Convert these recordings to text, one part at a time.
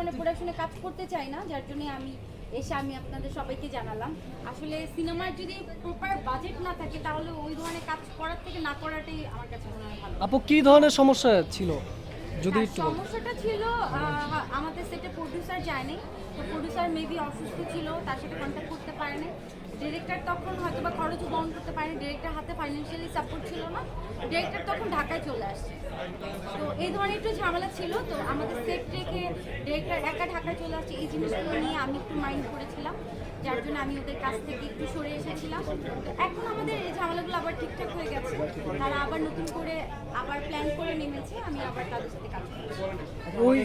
ধরনের প্রোডাকশনে কাজ করতে চাই না, যার জন্য আমি আপনাদের সবাইকে জানালাম। আসলে সিনেমার যদি প্রপার বাজেট না থাকে তাহলে ওই ধরনের কাজ করার থেকে না করাটাই আমার কাছে মনে হয় ভালো। আপু কি ধরনের সমস্যা ছিল যদি একটু বলেন? সমস্যাটা ছিল আমাদের সেটে প্রোডিউসার যায়নি, তো প্রোডিউসার মেবি অসুস্থ ছিল, তার সাথে কন্ট্যাক্ট করতে পারেনি। ডিরেক্টর তখন হয়তো বা খরচও বহন করতে পারেনি, ডিরেক্টর হাতে ফাইন্যান্সিয়ালি সাপোর্ট ছিল না, ডিরেক্টর তখন ঢাকায় চলে আসছে। তো এই ধরনের একটু ঝামেলা ছিল, তো আমাদের সেট রেখে ডিরেক্টর একা ঢাকায় চলে আসছে, এই জিনিসগুলো নিয়ে আমি একটু মাইন্ড করেছিলাম, যার জন্য আমি ওদের কাছ থেকে একটু সরে এসেছিলাম। তো এখন আমাদের এই ঝামেলাগুলো আবার ঠিকঠাক হয়ে গেছে, তারা আবার নতুন করে আবার প্ল্যান করে নেমেছে, আমি আবার তাদের সাথে কাজ করছি। ওই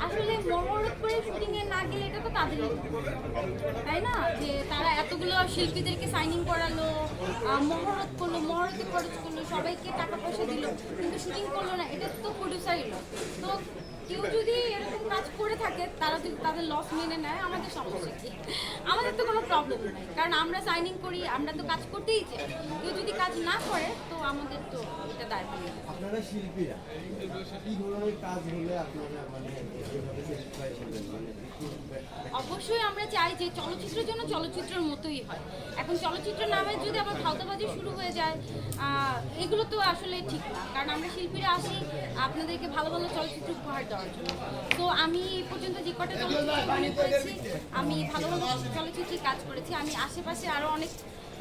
আসলে মহরত করে শুটিং এ না গেলে এটা তো তাদেরই ভুল, তাই না? যে তারা এতগুলো শিল্পীদেরকে সাইনিং করালো, মহরত করলো, মহরতে খরচ করলো, সবাইকে টাকা পয়সা দিল, কিন্তু শুটিং করলো না, এটা তো প্রডিউসারই লস। তো কেউ যদি এরকম কাজ করে থাকে, তারা যদি তাদের লস মেনে নেয়, আমাদের সমস্যা কি? আমাদের তো কোনো প্রবলেম নাই, কারণ আমরা সাইনিং করি, আমরা তো কাজ করতেই চাই। কেউ যদি কাজ না করে তো আমাদের তো এটা দায়ভার নেই। আপনারা শিল্পীরা কি ধরনের কাজ হলে আপনারা মানে এভাবে satisfy হবেন? মানে অবশ্যই আমরা চাই যে চলচ্চিত্রের জন্য চলচ্চিত্রের মতোই হয়। এখন চলচ্চিত্র নামে যদি আবার ভাওতাবাজি শুরু হয়ে যায়, এগুলো তো আসলে ঠিক না, কারণ আমরা শিল্পীরা আসি আপনাদেরকে ভালো ভালো চলচ্চিত্র উপহার দেওয়ার জন্য। তো আমি এই পর্যন্ত যে কটা চলচ্চিত্র অভিনয় করেছি, আমি ভালো ভালো চলচ্চিত্রে কাজ করেছি। আমি আশেপাশে আরও অনেক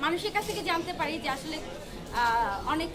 মানুষের কাছ থেকে জানতে পারি যে আসলে অনেক